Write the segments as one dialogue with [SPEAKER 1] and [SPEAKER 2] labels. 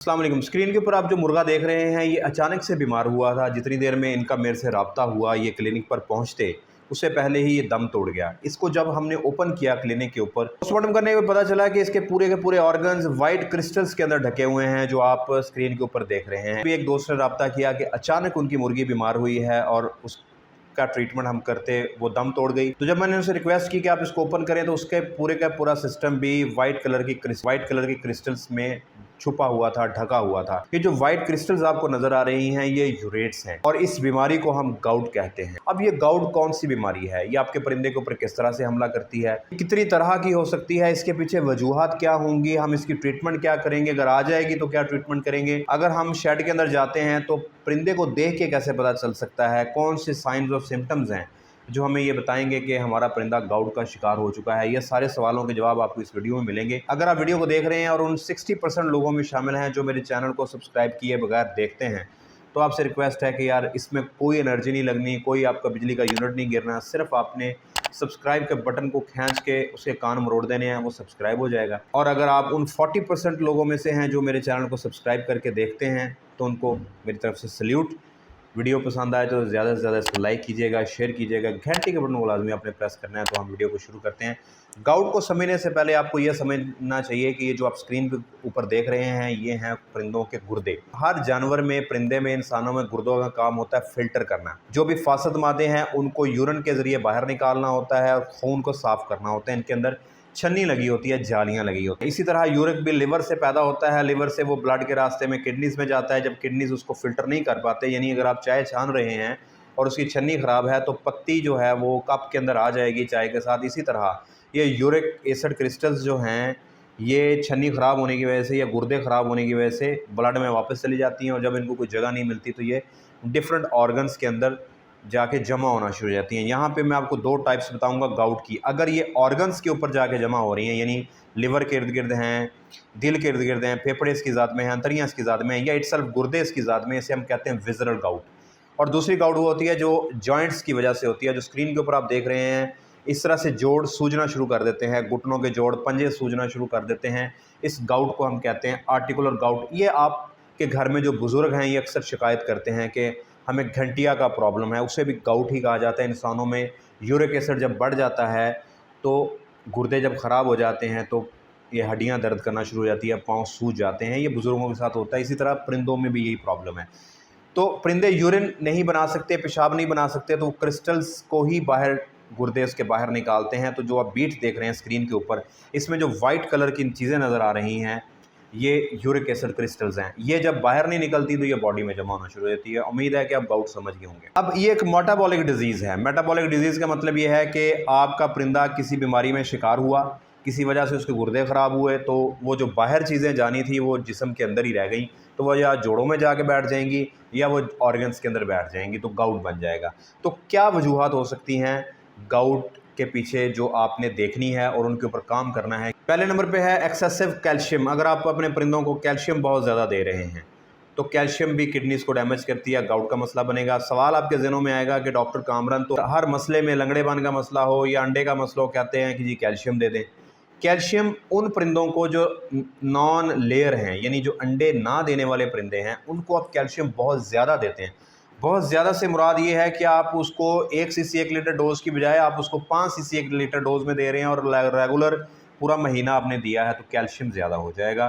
[SPEAKER 1] अस्सलाम वालेकुम। स्क्रीन के ऊपर आप जो मुर्गा देख रहे हैं ये अचानक से बीमार हुआ था। जितनी देर में इनका मेरे से रब्ता हुआ ये क्लिनिक पर पहुंचते उससे पहले ही ये दम तोड़ गया। इसको जब हमने ओपन किया क्लिनिक के ऊपर पोस्टमार्टम करने के पता चला कि इसके पूरे ऑर्गन्स वाइट क्रिस्टल्स के अंदर ढके हुए हैं, जो आप स्क्रीन के ऊपर देख रहे हैं। एक दोस्त ने रब्ता किया कि अचानक उनकी मुर्गी बीमार हुई है और का ट्रीटमेंट हम करते वो दम तोड़ गई। तो जब मैंने उनसे रिक्वेस्ट की कि आप इसको ओपन करें तो उसके पूरे का पूरा सिस्टम भी वाइट कलर की क्रिस्टल्स में छुपा हुआ था, ढका हुआ था। ये जो व्हाइट क्रिस्टल्स आपको नजर आ रही हैं ये यूरेट्स हैं और इस बीमारी को हम गाउट कहते हैं। अब ये गाउट कौन सी बीमारी है, ये आपके परिंदे के ऊपर किस तरह से हमला करती है, कितनी तरह की हो सकती है, इसके पीछे वजूहात क्या होंगी, हम इसकी ट्रीटमेंट क्या करेंगे, अगर आ जाएगी तो क्या ट्रीटमेंट करेंगे, अगर हम शेड के अंदर जाते हैं तो परिंदे को देख के कैसे पता चल सकता है, कौन से साइंस और सिम्टम्स हैं जो हमें ये बताएंगे कि हमारा परिंदा गाउट का शिकार हो चुका है। ये सारे सवालों के जवाब आपको इस वीडियो में मिलेंगे। अगर आप वीडियो को देख रहे हैं और उन 60% लोगों में शामिल हैं जो मेरे चैनल को सब्सक्राइब किए बगैर देखते हैं, तो आपसे रिक्वेस्ट है कि यार इसमें कोई एनर्जी नहीं लगनी, कोई आपका बिजली का यूनिट नहीं गिरना, सिर्फ आपने सब्सक्राइब के बटन को खींच के उसके कान मरोड़ देने हैं, वो सब्सक्राइब हो जाएगा। और अगर आप उन 40% लोगों में से हैं जो मेरे चैनल को सब्सक्राइब करके देखते हैं तो उनको मेरी तरफ से सल्यूट। वीडियो पसंद आए तो ज़्यादा से ज़्यादा इसको लाइक कीजिएगा, शेयर कीजिएगा, घंटे के बटन को लाजमी आपने प्रेस करना है। तो हम वीडियो को शुरू करते हैं। गाउट को समझने से पहले आपको यह समझना चाहिए कि ये जो आप स्क्रीन के ऊपर देख रहे हैं ये हैं परिंदों के गुर्दे। हर जानवर में, परिंदे में, इंसानों में गुर्दों का काम होता है फिल्टर करना। जो भी फासद मादे हैं उनको यूरिन के ज़रिए बाहर निकालना होता है और खून को साफ़ करना होता है। इनके अंदर छन्नी लगी होती है, जालियाँ लगी होती है। इसी तरह यूरिक भी लिवर से पैदा होता है, लिवर से वो ब्लड के रास्ते में किडनीज़ में जाता है। जब किडनीज़ उसको फ़िल्टर नहीं कर पाते, यानी अगर आप चाय छान रहे हैं और उसकी छन्नी ख़राब है तो पत्ती जो है वो कप के अंदर आ जाएगी चाय के साथ। इसी तरह ये यूरिक एसिड क्रिस्टल्स जो हैं ये छन्नी ख़राब होने की वजह से या गुर्दे ख़राब होने की वजह से ब्लड में वापस चली जाती हैं और जब इनको कोई जगह नहीं मिलती तो ये डिफरेंट ऑर्गन्स के अंदर जाके जमा होना शुरू हो जाती हैं। यहाँ पे मैं आपको दो टाइप्स बताऊंगा गाउट की। अगर ये ऑर्गन्स के ऊपर जाके जमा हो रही हैं, यानी लिवर के इर्द गिर्द हैं, दिल के इर्द गिर्द हैं, फेफड़े इसकी ज़ात में हैं, अंतड़ियाँ इसकी ज़ात में हैं, या इटसेल्फ गुर्दे इसकी ज़ात में, इसे हम कहते हैं विज़रल गाउट। और दूसरी गाउट वो होती है जो जॉइंट्स की वजह से होती है, जो स्क्रीन के ऊपर आप देख रहे हैं। इस तरह से जोड़ सूजना शुरू कर देते हैं, घुटनों के जोड़, पंजे सूजना शुरू कर देते हैं। इस गाउट को हम कहते हैं आर्टिकुलर गाउट। ये आपके घर में जो बुज़ुर्ग हैं ये अक्सर शिकायत करते हैं कि हमें घंटिया का प्रॉब्लम है, उसे भी गाउट ही कहा जाता है। इंसानों में यूरिक एसिड जब बढ़ जाता है तो गुर्दे जब ख़राब हो जाते हैं तो ये हड्डियां दर्द करना शुरू हो जाती है, पाँव सूज जाते हैं। ये बुज़ुर्गों के साथ होता है। इसी तरह परिंदों में भी यही प्रॉब्लम है। तो परिंदे यूरिन नहीं बना सकते, पेशाब नहीं बना सकते, तो क्रिस्टल्स को ही बाहर गुर्दे उसके बाहर निकालते हैं। तो जो आप बीट देख रहे हैं स्क्रीन के ऊपर, इसमें जो वाइट कलर की चीज़ें नज़र आ रही हैं ये यूरिक एसिड क्रिस्टल्स हैं। ये जब बाहर नहीं निकलती तो ये बॉडी में जमा होना शुरू हो जाती है। उम्मीद है कि आप गाउट समझ गए होंगे। अब ये एक मेटाबॉलिक डिजीज़ है। मेटाबॉलिक डिजीज़ का मतलब ये है कि आपका परिंदा किसी बीमारी में शिकार हुआ, किसी वजह से उसके गुर्दे ख़राब हुए, तो वो जो बाहर चीज़ें जानी थी वो जिस्म के अंदर ही रह गई, तो वह या जोड़ों में जाके बैठ जाएंगी या वो ऑर्गन्स के अंदर बैठ जाएंगी, तो गाउट बन जाएगा। तो क्या वजूहत हो सकती हैं गाउट के पीछे जो आपने देखनी है और उनके ऊपर काम करना है? पहले नंबर पे है एक्सेसिव कैल्शियम। अगर आप अपने परिंदों को कैल्शियम बहुत ज़्यादा दे रहे हैं तो कैल्शियम भी किडनीज़ को डैमेज करती है, गाउट का मसला बनेगा। सवाल आपके ज़हनों में आएगा कि डॉक्टर कामरान तो हर मसले में, लंगड़ेपन का मसला हो या अंडे का मसला हो, कहते हैं कि जी कैल्शियम दे दें। कैल्शियम उन परिंदों को जो नॉन लेयर हैं, यानी जो अंडे ना देने वाले परिंदे हैं, उनको आप कैल्शियम बहुत ज़्यादा देते हैं। बहुत ज़्यादा से मुराद ये है कि आप उसको 1 सीसी 1 लीटर डोज़ की बजाय आप उसको 5 सीसी 1 लीटर डोज़ में दे रहे हैं और रेगुलर पूरा महीना आपने दिया है, तो कैल्शियम ज़्यादा हो जाएगा।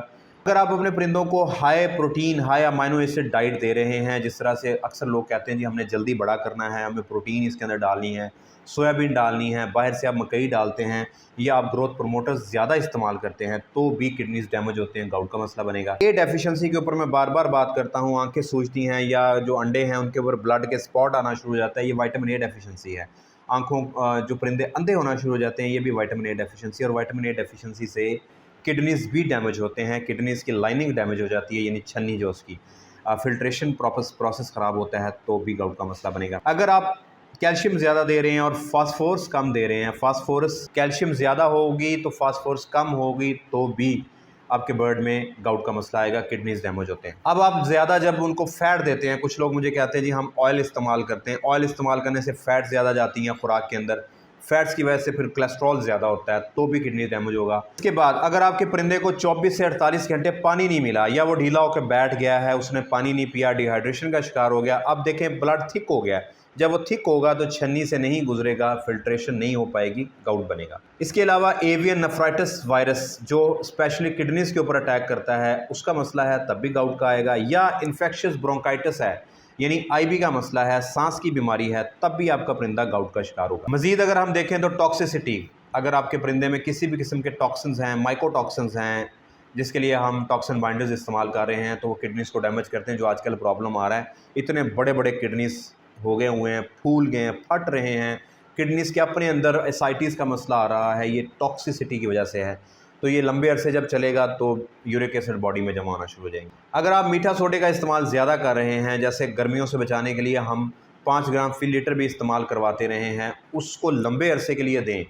[SPEAKER 1] अगर आप अपने परिंदों को high protein, high amino acid diet दे रहे हैं, जिस तरह से अक्सर लोग कहते हैं जी हमने जल्दी बड़ा करना है, हमें प्रोटीन इसके अंदर डालनी है, सोयाबीन डालनी है, बाहर से आप मकई डालते हैं या आप ग्रोथ प्रमोटर्स ज़्यादा इस्तेमाल करते हैं, तो भी किडनीज डैमेज होते हैं, गाउट का मसला बनेगा। ये डेफिशिएंसी के ऊपर मैं बार बार बात करता हूँ। आंखें सूजती हैं या जो अंडे हैं उनके ऊपर ब्लड के स्पॉट आना शुरू हो जाता है, ये विटामिन ए डेफिशिएंसी है। आँखों जो परिंदे अंधे होना शुरू हो जाते हैं, ये भी विटामिन ए डेफिशिएंसी। और विटामिन ए डेफिशिएंसी से किडनीज भी डैमेज होते हैं, किडनीज की लाइनिंग डैमेज हो जाती है, यानी छन्नी जो उसकी फिल्ट्रेशन प्रोसेस ख़राब होता है, तो भी गाउट का मसला बनेगा। अगर आप कैल्शियम ज़्यादा दे रहे हैं और फास्फोरस कम दे रहे हैं, फास्फोरस, कैल्शियम ज़्यादा होगी तो फास्फोरस कम होगी, तो भी आपके बर्ड में गाउट का मसला आएगा, किडनीज डैमेज होते हैं। अब आप ज़्यादा जब उनको फ़ैट देते हैं, कुछ लोग मुझे कहते हैं जी हम ऑयल इस्तेमाल करते हैं, ऑयल इस्तेमाल करने से फ़ैट ज़्यादा जाती हैं खुराक के अंदर, फैट्स की वजह से फिर कोलेस्ट्रॉल ज़्यादा होता है तो भी किडनी डैमेज होगा। इसके बाद अगर आपके परिंदे को 24 से 48 घंटे पानी नहीं मिला या वो ढीला होकर बैठ गया है, उसने पानी नहीं पिया, डिहाइड्रेशन का शिकार हो गया, अब देखें ब्लड थिक हो गया, जब वो थिक होगा तो छन्नी से नहीं गुजरेगा, फिल्ट्रेशन नहीं हो पाएगी, गाउट बनेगा। इसके अलावा एवियन नेफ्राइटिस वायरस जो स्पेशली किडनीज के ऊपर अटैक करता है उसका मसला है, तब भी गाउट का आएगा। या इन्फेक्शियस ब्रोंकाइटिस है यानी आईबी का मसला है, सांस की बीमारी है, तब भी आपका परिंदा गाउट का शिकार होगा। मजीद अगर हम देखें तो टॉक्सिसिटी, अगर आपके परिंदे में किसी भी किस्म के टॉक्सिन्स हैं, माइकोटॉक्सिन्स हैं, जिसके लिए हम टॉक्सिन बाइंडर्स इस्तेमाल कर रहे हैं, तो वो किडनीज को डैमेज करते हैं, जो आजकल प्रॉब्लम आ रहा है। इतने बड़े बड़े किडनीज हो गए हुए हैं, फूल गए हैं, फट रहे हैं, किडनीज के अपने अंदर एसाइटिस का मसला आ रहा है, ये टॉक्सिसिटी की वजह से है। तो ये लंबे अरसे जब चलेगा तो यूरिक एसिड बॉडी में जमा होना शुरू हो जाएंगे। अगर आप मीठा सोडे का इस्तेमाल ज़्यादा कर रहे हैं, जैसे गर्मियों से बचाने के लिए हम 5 ग्राम फी लीटर भी इस्तेमाल करवाते रहे हैं, उसको लंबे अरसे के लिए दें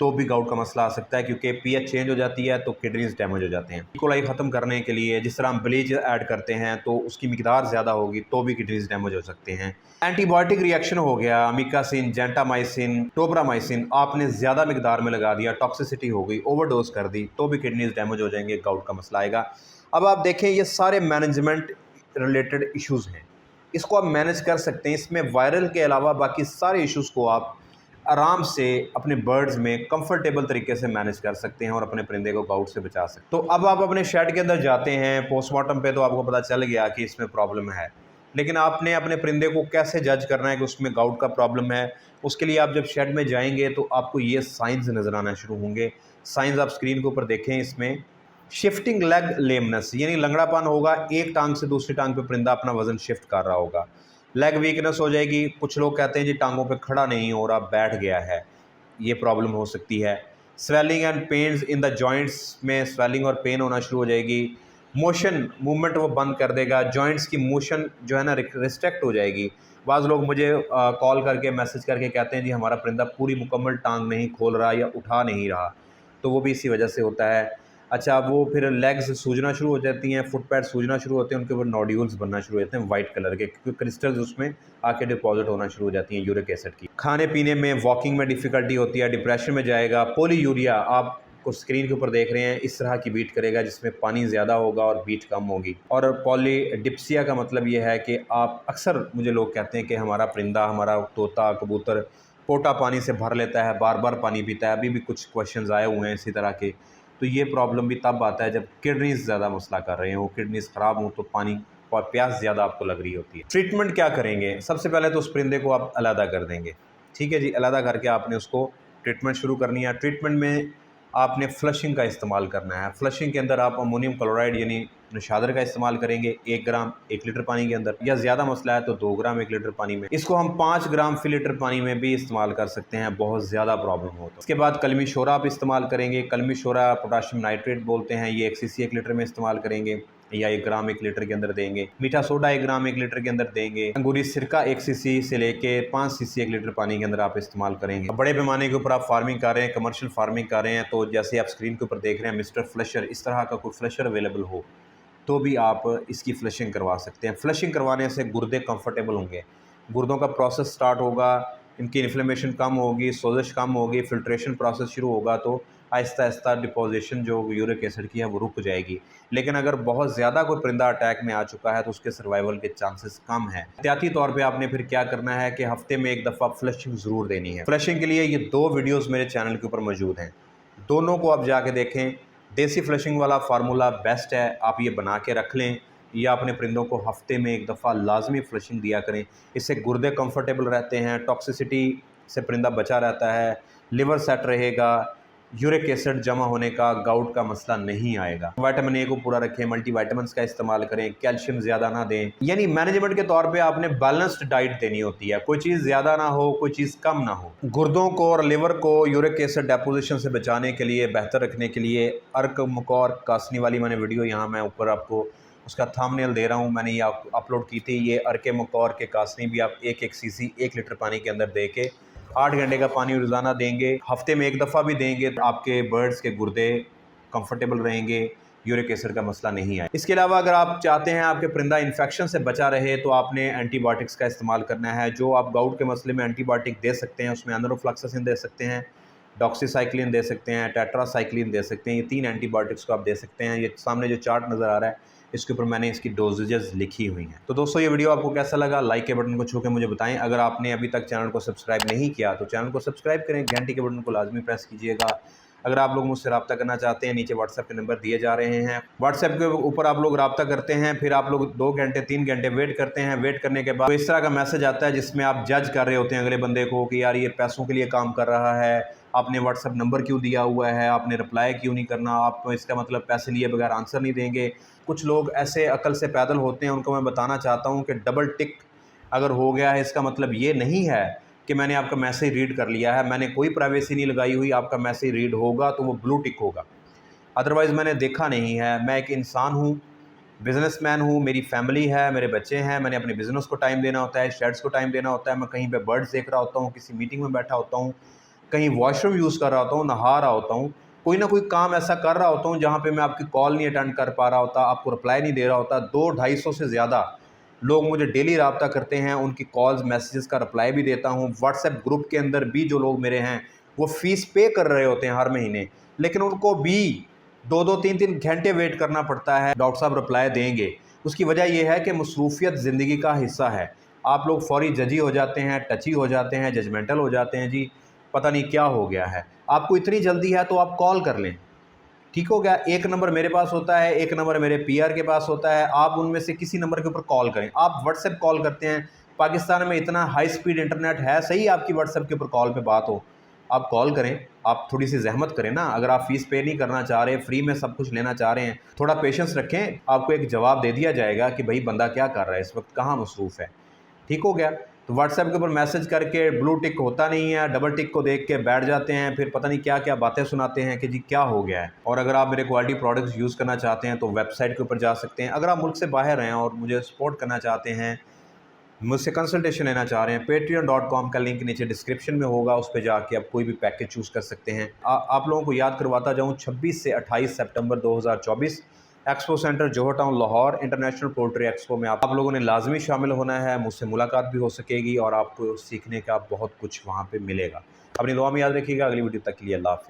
[SPEAKER 1] तो भी गाउट का मसला आ सकता है, क्योंकि पीएच चेंज हो जाती है तो किडनीज डैमेज हो जाते हैं। इकोलाई ख़त्म करने के लिए जिस तरह हम ब्लीच ऐड करते हैं तो उसकी मिकदार ज़्यादा होगी तो भी किडनीज डैमेज हो सकते हैं। एंटीबायोटिक रिएक्शन हो गया, अमीकासिन, जेंटामाइसिन, टोब्रामाइसिन आपने ज़्यादा मिकदार में लगा दिया, टॉक्सिसिटी हो गई, ओवरडोज कर दी, तो भी किडनीज डैमेज हो जाएंगे, गाउट का मसला आएगा। अब आप देखें ये सारे मैनेजमेंट रिलेटेड इशूज़ हैं, इसको आप मैनेज कर सकते हैं। इसमें वायरल के अलावा बाकी सारे इशूज़ को आप आराम से अपने बर्ड्स में कंफर्टेबल तरीके से मैनेज कर सकते हैं और अपने परिंदे को गाउट से बचा सकते हैं। तो अब आप अपने शेड के अंदर जाते हैं, पोस्टमार्टम पे तो आपको पता चल गया कि इसमें प्रॉब्लम है, लेकिन आपने अपने परिंदे को कैसे जज करना है कि उसमें गाउट का प्रॉब्लम है, उसके लिए आप जब शेड में जाएंगे तो आपको ये साइंस नज़र आना शुरू होंगे। साइंस आप स्क्रीन के ऊपर देखें, इसमें शिफ्टिंग लेग लेमनेस यानी लंगड़ापन होगा, एक टांग से दूसरी टांग पे परिंदा अपना वजन शिफ्ट कर रहा होगा। लेग वीकनेस हो जाएगी, कुछ लोग कहते हैं जी टांगों पे खड़ा नहीं हो रहा, बैठ गया है, ये प्रॉब्लम हो सकती है। Swelling and pains in the joints, में स्वेलिंग और पेन होना शुरू हो जाएगी। मोशन मूवमेंट वो बंद कर देगा, जॉइंट्स की मोशन जो है ना रिस्ट्रिक्ट हो जाएगी। बाज़ लोग मुझे कॉल करके मैसेज करके कहते हैं जी हमारा परिंदा पूरी मुकम्मल टांग नहीं खोल रहा या उठा नहीं रहा, तो वो भी इसी वजह से होता है। अच्छा, वो फिर लेग्स सूजना शुरू हो जाती हैं, फुट पैड सूजना शुरू होते हैं, उनके ऊपर नोड्यूल्स बनना शुरू हो जाते हैं वाइट कलर के, क्योंकि क्रिस्टल्स उसमें आके डिपॉजिट होना शुरू हो जाती हैं यूरिक एसिड की। खाने पीने में, वॉकिंग में डिफ़िकल्टी होती है, डिप्रेशन में जाएगा। पोलीयूरिया आपको स्क्रीन के ऊपर देख रहे हैं, इस तरह की बीट करेगा जिसमें पानी ज़्यादा होगा और बीट कम होगी। और पॉलीडिप्सिया का मतलब ये है कि आप, अक्सर मुझे लोग कहते हैं कि हमारा परिंदा, हमारा तोता, कबूतर पोटा पानी से भर लेता है, बार बार पानी पीता है। अभी भी कुछ क्वेश्चंस आए हुए हैं इसी तरह के। तो ये प्रॉब्लम भी तब आता है जब किडनीज ज़्यादा मसला कर रहे हो, किडनीज ख़राब हो तो पानी और प्यास ज़्यादा आपको लग रही होती है। ट्रीटमेंट क्या करेंगे? सबसे पहले तो उस परिंदे को आप अलहदा कर देंगे, ठीक है जी। अलहदा करके आपने उसको ट्रीटमेंट शुरू करनी है। ट्रीटमेंट में आपने फ्लशिंग का इस्तेमाल करना है। फ्लशिंग के अंदर आप अमोनियम क्लोराइड यानी नशादर का इस्तेमाल करेंगे 1 ग्राम 1 लीटर पानी के अंदर, या ज़्यादा मसला है तो 2 ग्राम 1 लीटर पानी में। इसको हम 5 ग्राम फी लीटर पानी में भी इस्तेमाल कर सकते हैं, बहुत ज़्यादा प्रॉब्लम हो तो। इसके बाद कलमी शोरा आप इस्तेमाल करेंगे। कलमी शोरा पोटाशियम नाइट्रेट बोलते हैं, ये 1 सीसी 1 लीटर में इस्तेमाल करेंगे, या 1 ग्राम 1 लीटर के अंदर देंगे। मीठा सोडा 1 ग्राम 1 लीटर के अंदर देंगे। अंगूरी सिरका 1 सीसी से लेके 5 सीसी 1 लीटर पानी के अंदर आप इस्तेमाल करेंगे। बड़े पैमाने के ऊपर आप फार्मिंग कर रहे हैं, कमर्शियल फार्मिंग कर रहे हैं, तो जैसे आप स्क्रीन के ऊपर देख रहे हैं मिस्टर फ्लशर, इस तरह का कोई फ्लशर अवेलेबल हो तो भी आप इसकी फ्लशिंग करवा सकते हैं। फ्लशिंग करवाने से गुर्दे कंफर्टेबल होंगे, गुर्दों का प्रोसेस स्टार्ट होगा, इनकी इन्फ्लेमेशन कम होगी, सोजिश कम होगी, फिल्ट्रेशन प्रोसेस शुरू होगा, तो आहिस्ता आहिस्ता डिपोजिशन जो यूरिक एसिड की है वो रुक जाएगी। लेकिन अगर बहुत ज़्यादा कोई परिंदा अटैक में आ चुका है तो उसके सर्वाइवल के चांसेस कम हैं। एहतियाती तौर पे आपने फिर क्या करना है कि हफ्ते में 1 दफ़ा फ्लशिंग ज़रूर देनी है। फ्लशिंग के लिए ये 2 वीडियोज़ मेरे चैनल के ऊपर मौजूद हैं, दोनों को आप जाके देखें। देसी फ्लशिंग वाला फार्मूला बेस्ट है, आप ये बना के रख लें, या अपने परिंदों को हफ्ते में 1 दफ़ा लाजमी फ्लशिंग दिया करें। इससे गुर्दे कंफर्टेबल रहते हैं, टॉक्सिसिटी से परिंदा बचा रहता है, लिवर सेट रहेगा, यूरिक एसिड जमा होने का, गाउट का मसला नहीं आएगा। विटामिन ए को पूरा रखें, मल्टीविटामिन्स का इस्तेमाल करें, कैल्शियम ज़्यादा ना दें। यानी मैनेजमेंट के तौर पे आपने बैलेंस्ड डाइट देनी होती है, कोई चीज़ ज़्यादा ना हो, कोई चीज़ कम ना हो। गुर्दों को और लिवर को यूरिक एसिड डेपोजिशन से बचाने के लिए, बेहतर रखने के लिए, अर्क मकौर कासनी वाली मैंने वीडियो यहाँ मैं ऊपर आपको उसका थंबनेल दे रहा हूँ, मैंने ये अपलोड की थी। ये अर्क मकौर के कासनी भी आप 1-1 सीसी 1 लीटर पानी के अंदर दे के 8 घंटे का पानी रोज़ाना देंगे, हफ्ते में 1 दफ़ा भी देंगे, तो आपके बर्ड्स के गुर्दे कंफर्टेबल रहेंगे, यूरिक एसिड का मसला नहीं आए। इसके अलावा अगर आप चाहते हैं आपके परिंदा इन्फेक्शन से बचा रहे तो आपने एंटीबायोटिक्स का इस्तेमाल करना है। जो आप गाउट के मसले में एंटीबायोटिक दे सकते हैं उसमें एनरोफ्लॉक्सासिन दे सकते हैं, डॉक्सीसाइक्लिन दे सकते हैं, टेट्रासाइक्लिन दे सकते हैं। ये 3 एंटीबायोटिक्स को आप दे सकते हैं। ये सामने जो चार्ट नज़र आ रहा है इसके ऊपर मैंने इसकी डोजेजेस लिखी हुई हैं। तो दोस्तों ये वीडियो आपको कैसा लगा, लाइक के बटन को छू के मुझे बताएं। अगर आपने अभी तक चैनल को सब्सक्राइब नहीं किया तो चैनल को सब्सक्राइब करें, घंटी के बटन को लाजमी प्रेस कीजिएगा। अगर आप लोग मुझसे रब्ता करना चाहते हैं नीचे व्हाट्सएप के नंबर दिए जा रहे हैं। व्हाट्सएप के ऊपर आप लोग रब्ता करते हैं, फिर आप लोग 2 घंटे 3 घंटे वेट करते हैं। वेट करने के बाद तो इस तरह का मैसेज आता है जिसमें आप जज कर रहे होते हैं अगले बंदे को कि यार ये पैसों के लिए काम कर रहा है, आपने व्हाट्सएप नंबर क्यों दिया हुआ है, आपने रिप्लाई क्यों नहीं करना, आप इसका मतलब पैसे लिए बगैर आंसर नहीं देंगे। कुछ लोग ऐसे अकल से पैदल होते हैं, उनको मैं बताना चाहता हूँ कि डबल टिक अगर हो गया है इसका मतलब ये नहीं है कि मैंने आपका मैसेज रीड कर लिया है। मैंने कोई प्राइवेसी नहीं लगाई हुई, आपका मैसेज रीड होगा तो वो ब्लू टिक होगा, अदरवाइज़ मैंने देखा नहीं है। मैं एक इंसान हूँ, बिज़नेसमैन हूँ, मेरी फैमिली है, मेरे बच्चे हैं, मैंने अपने बिज़नेस को टाइम देना होता है, शेड्स को टाइम देना होता है, मैं कहीं पे बर्ड्स देख रहा होता हूँ, किसी मीटिंग में बैठा होता हूँ, कहीं वॉशरूम यूज़ कर रहा होता हूँ, नहा रहा होता हूँ, कोई ना कोई काम ऐसा कर रहा होता हूँ जहाँ पे मैं आपकी कॉल नहीं अटेंड कर पा रहा होता, आपको रिप्लाई नहीं दे रहा होता। 200-250 से ज़्यादा लोग मुझे डेली रब्ता करते हैं, उनकी कॉल्स मैसेजेस का रिप्लाई भी देता हूँ। व्हाट्सएप ग्रुप के अंदर भी जो लोग मेरे हैं वो फ़ीस पे कर रहे होते हैं हर महीने, लेकिन उनको भी 2-2 3-3 घंटे वेट करना पड़ता है डॉक्टर साहब रिप्लाई देंगे। उसकी वजह यह है कि मसरूफ़ियत ज़िंदगी का हिस्सा है। आप लोग फ़ौरी जजी हो जाते हैं, टची हो जाते हैं, जजमेंटल हो जाते हैं। जी पता नहीं क्या हो गया है, आपको इतनी जल्दी है तो आप कॉल कर लें, ठीक हो गया। एक नंबर मेरे पास होता है, एक नंबर मेरे पीआर के पास होता है, आप उनमें से किसी नंबर के ऊपर कॉल करें। आप व्हाट्सएप कॉल करते हैं, पाकिस्तान में इतना हाई स्पीड इंटरनेट है, सही आपकी व्हाट्सएप के ऊपर कॉल पे बात हो, आप कॉल करें, आप थोड़ी सी जहमत करें ना। अगर आप फ़ीस पे नहीं करना चाह रहे, फ्री में सब कुछ लेना चाह रहे हैं, थोड़ा पेशेंस रखें, आपको एक जवाब दे दिया जाएगा कि भाई बंदा क्या कर रहा है इस वक्त, कहाँ मसरूफ़ है, ठीक हो गया। तो व्हाट्सएप के ऊपर मैसेज करके ब्लू टिक होता नहीं है, डबल टिक को देख के बैठ जाते हैं, फिर पता नहीं क्या क्या बातें सुनाते हैं कि जी क्या हो गया है। और अगर आप मेरे क्वालिटी प्रोडक्ट्स यूज़ करना चाहते हैं तो वेबसाइट के ऊपर जा सकते हैं। अगर आप मुल्क से बाहर हैं और मुझे सपोर्ट करना चाहते हैं, मुझसे कंसल्टेशन लेना चाह रहे हैं, patreon.com का लिंक नीचे डिस्क्रिप्शन में होगा, उस पर जाके आप कोई भी पैकेज चूज़ कर सकते हैं। आप लोगों को याद करवाता जाऊँ, 26 से 28 सितंबर 2024 expo centre Johar Town Lahore international poultry expo में आप लोगों ने लाजमी शामिल होना है। मुझसे मुलाकात भी हो सकेगी और आपको सीखने का बहुत कुछ वहाँ पे मिलेगा। अपनी दुआ में याद रखिएगा। अगली वीडियो तक के लिए अल्लाह हाफ़िज़।